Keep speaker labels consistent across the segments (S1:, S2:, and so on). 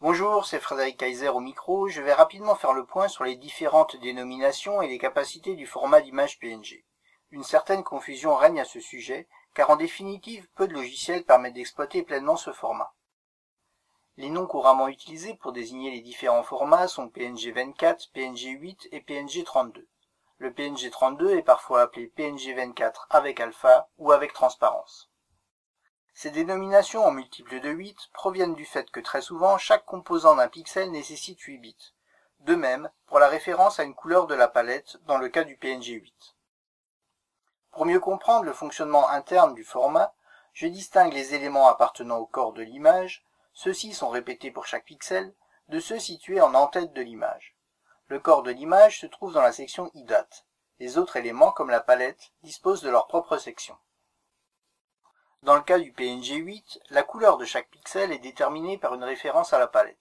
S1: Bonjour, c'est Frédéric Kaiser au micro. Je vais rapidement faire le point sur les différentes dénominations et les capacités du format d'image PNG. Une certaine confusion règne à ce sujet, car en définitive, peu de logiciels permettent d'exploiter pleinement ce format. Les noms couramment utilisés pour désigner les différents formats sont PNG 24, PNG 8 et PNG 32. Le PNG 32 est parfois appelé PNG 24 avec alpha ou avec transparence. Ces dénominations en multiples de 8 proviennent du fait que très souvent, chaque composant d'un pixel nécessite 8 bits. De même, pour la référence à une couleur de la palette dans le cas du PNG 8. Pour mieux comprendre le fonctionnement interne du format, je distingue les éléments appartenant au corps de l'image, ceux-ci sont répétés pour chaque pixel, de ceux situés en en-tête de l'image. Le corps de l'image se trouve dans la section IDAT. Les autres éléments, comme la palette, disposent de leur propre section. Dans le cas du PNG 8, la couleur de chaque pixel est déterminée par une référence à la palette.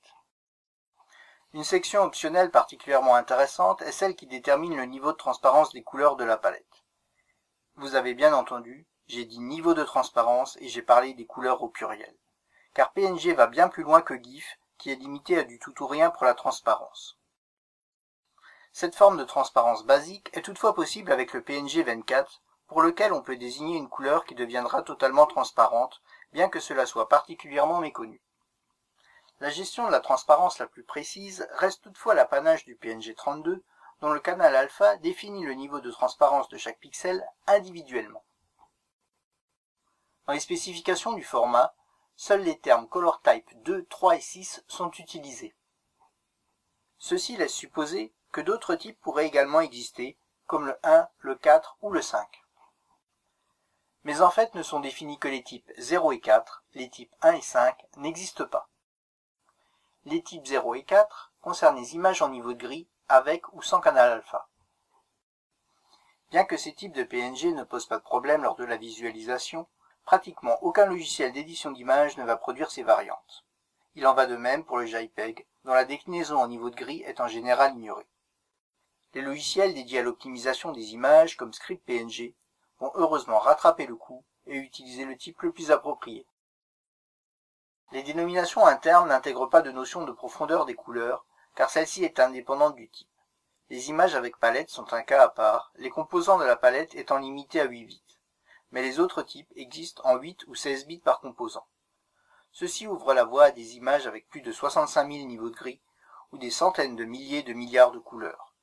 S1: Une section optionnelle particulièrement intéressante est celle qui détermine le niveau de transparence des couleurs de la palette. Vous avez bien entendu, j'ai dit niveau de transparence et j'ai parlé des couleurs au pluriel. Car PNG va bien plus loin que GIF, qui est limité à du tout ou rien pour la transparence. Cette forme de transparence basique est toutefois possible avec le PNG 24, pour lequel on peut désigner une couleur qui deviendra totalement transparente, bien que cela soit particulièrement méconnu. La gestion de la transparence la plus précise reste toutefois l'apanage du PNG 32, dont le canal alpha définit le niveau de transparence de chaque pixel individuellement. Dans les spécifications du format, seuls les termes Color Type 2, 3 et 6 sont utilisés. Ceci laisse supposer que d'autres types pourraient également exister, comme le 1, le 4 ou le 5. Mais en fait ne sont définis que les types 0 et 4, les types 1 et 5 n'existent pas. Les types 0 et 4 concernent les images en niveau de gris avec ou sans canal alpha. Bien que ces types de PNG ne posent pas de problème lors de la visualisation, pratiquement aucun logiciel d'édition d'images ne va produire ces variantes. Il en va de même pour le JPEG, dont la déclinaison en niveau de gris est en général ignorée. Les logiciels dédiés à l'optimisation des images comme ScriptPNG vont heureusement rattraper le coup et utiliser le type le plus approprié. Les dénominations internes n'intègrent pas de notion de profondeur des couleurs, car celle-ci est indépendante du type. Les images avec palette sont un cas à part, les composants de la palette étant limités à 8 bits. Mais les autres types existent en 8 ou 16 bits par composant. Ceci ouvre la voie à des images avec plus de 65 000 niveaux de gris, ou des centaines de milliers de milliards de couleurs.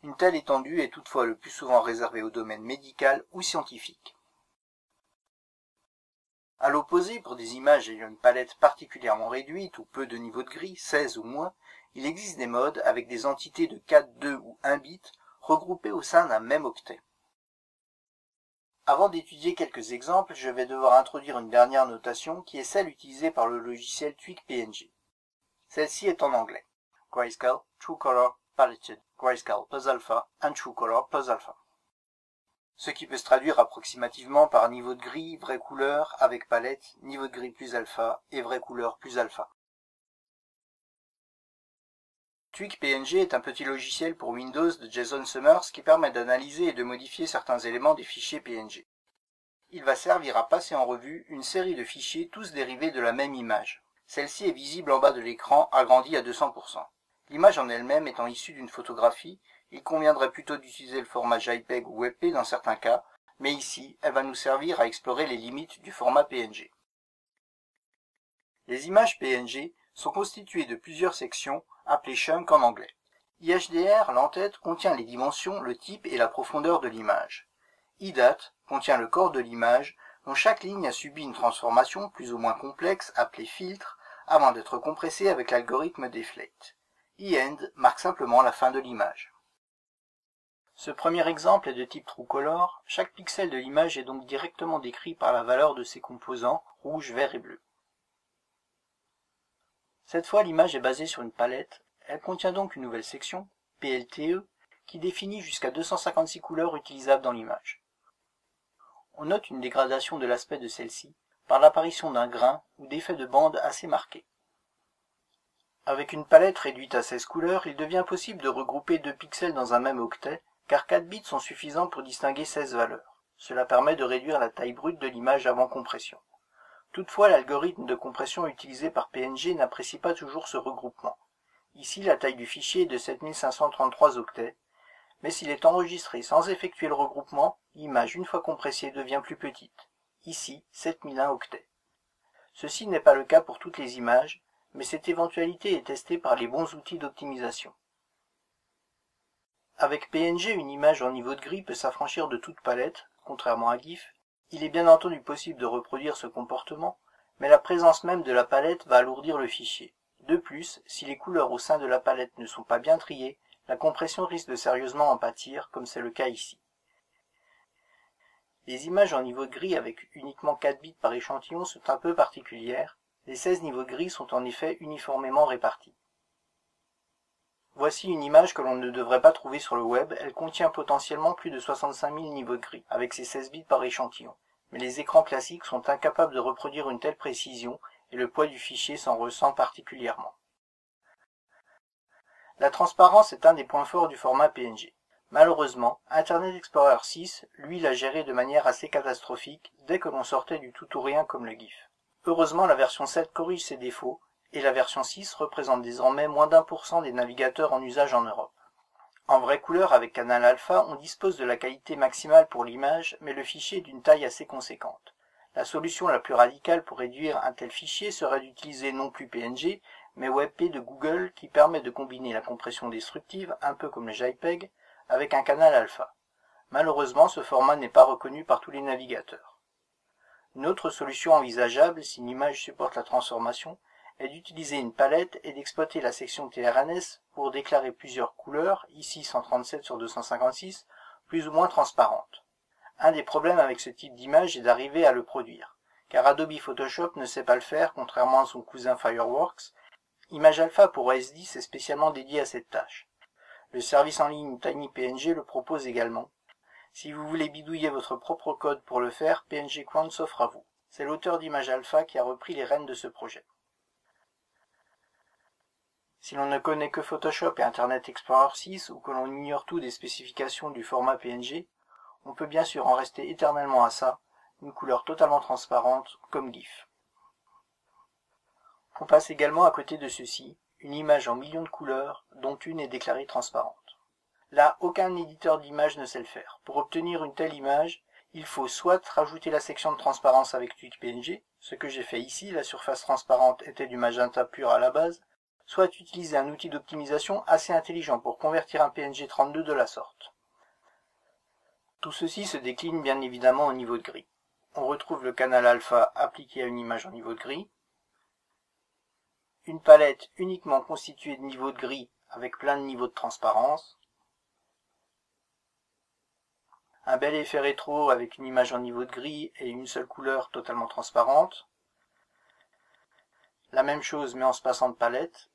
S1: Une telle étendue est toutefois le plus souvent réservée au domaine médical ou scientifique. À l'opposé, pour des images ayant une palette particulièrement réduite ou peu de niveaux de gris, 16 ou moins, il existe des modes avec des entités de 4, 2 ou 1 bit regroupées au sein d'un même octet. Avant d'étudier quelques exemples, je vais devoir introduire une dernière notation qui est celle utilisée par le logiciel TweakPNG. Celle-ci est en anglais. Grayscale, True Color, Paletted, Grayscale plus alpha, and True Color plus alpha. Ce qui peut se traduire approximativement par niveau de gris, vraie couleur, avec palette, niveau de gris plus alpha et vraie couleur plus alpha. TweakPNG est un petit logiciel pour Windows de Jason Summers qui permet d'analyser et de modifier certains éléments des fichiers PNG. Il va servir à passer en revue une série de fichiers tous dérivés de la même image. Celle-ci est visible en bas de l'écran, agrandie à 200%. L'image en elle-même étant issue d'une photographie, il conviendrait plutôt d'utiliser le format JPEG ou WebP dans certains cas, mais ici, elle va nous servir à explorer les limites du format PNG. Les images PNG sont constituées de plusieurs sections, appelées chunks en anglais. IHDR, l'entête, contient les dimensions, le type et la profondeur de l'image. IDAT contient le corps de l'image, dont chaque ligne a subi une transformation plus ou moins complexe, appelée filtre, avant d'être compressée avec l'algorithme Deflate. END marque simplement la fin de l'image. Ce premier exemple est de type True Color. Chaque pixel de l'image est donc directement décrit par la valeur de ses composants, rouge, vert et bleu. Cette fois, l'image est basée sur une palette. Elle contient donc une nouvelle section, PLTE, qui définit jusqu'à 256 couleurs utilisables dans l'image. On note une dégradation de l'aspect de celle-ci par l'apparition d'un grain ou d'effets de bande assez marqués. Avec une palette réduite à 16 couleurs, il devient possible de regrouper 2 pixels dans un même octet, car 4 bits sont suffisants pour distinguer 16 valeurs. Cela permet de réduire la taille brute de l'image avant compression. Toutefois, l'algorithme de compression utilisé par PNG n'apprécie pas toujours ce regroupement. Ici, la taille du fichier est de 7533 octets, mais s'il est enregistré sans effectuer le regroupement, l'image une fois compressée devient plus petite. Ici, 7001 octets. Ceci n'est pas le cas pour toutes les images, mais cette éventualité est testée par les bons outils d'optimisation. Avec PNG, une image en niveau de gris peut s'affranchir de toute palette, contrairement à GIF. Il est bien entendu possible de reproduire ce comportement, mais la présence même de la palette va alourdir le fichier. De plus, si les couleurs au sein de la palette ne sont pas bien triées, la compression risque de sérieusement en pâtir, comme c'est le cas ici. Les images en niveau de gris avec uniquement 4 bits par échantillon sont un peu particulières. Les 16 niveaux de gris sont en effet uniformément répartis. Voici une image que l'on ne devrait pas trouver sur le web, elle contient potentiellement plus de 65 000 niveaux de gris, avec ses 16 bits par échantillon. Mais les écrans classiques sont incapables de reproduire une telle précision, et le poids du fichier s'en ressent particulièrement. La transparence est un des points forts du format PNG. Malheureusement, Internet Explorer 6, lui, l'a géré de manière assez catastrophique dès que l'on sortait du tout ou rien comme le GIF. Heureusement, la version 7 corrige ces défauts, et la version 6 représente désormais moins d'1% des navigateurs en usage en Europe. En vraie couleur avec Canal Alpha, on dispose de la qualité maximale pour l'image, mais le fichier est d'une taille assez conséquente. La solution la plus radicale pour réduire un tel fichier serait d'utiliser non plus PNG, mais WebP de Google qui permet de combiner la compression destructive, un peu comme le JPEG, avec un canal alpha. Malheureusement, ce format n'est pas reconnu par tous les navigateurs. Une autre solution envisageable, si une image supporte la transformation, est d'utiliser une palette et d'exploiter la section TRNS pour déclarer plusieurs couleurs, ici 137 sur 256, plus ou moins transparentes. Un des problèmes avec ce type d'image est d'arriver à le produire, car Adobe Photoshop ne sait pas le faire contrairement à son cousin Fireworks. Image Alpha pour OS X est spécialement dédié à cette tâche. Le service en ligne TinyPNG le propose également. Si vous voulez bidouiller votre propre code pour le faire, PNG Ground s'offre à vous. C'est l'auteur d'Image Alpha qui a repris les rênes de ce projet. Si l'on ne connaît que Photoshop et Internet Explorer 6 ou que l'on ignore tout des spécifications du format PNG, on peut bien sûr en rester éternellement à ça, une couleur totalement transparente comme GIF. On passe également à côté de ceci, une image en millions de couleurs dont une est déclarée transparente. Là, aucun éditeur d'image ne sait le faire. Pour obtenir une telle image, il faut soit rajouter la section de transparence avec TwitchPNG, ce que j'ai fait ici, la surface transparente était du magenta pur à la base, soit utiliser un outil d'optimisation assez intelligent pour convertir un PNG 32 de la sorte. Tout ceci se décline bien évidemment au niveau de gris. On retrouve le canal alpha appliqué à une image en niveau de gris, une palette uniquement constituée de niveaux de gris avec plein de niveaux de transparence, un bel effet rétro avec une image en niveau de gris et une seule couleur totalement transparente, la même chose mais en se passant de palette.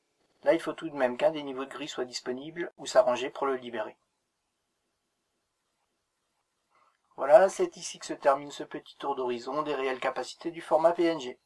S1: Là, il faut tout de même qu'un des niveaux de gris soit disponible ou s'arranger pour le libérer. Voilà, c'est ici que se termine ce petit tour d'horizon des réelles capacités du format PNG.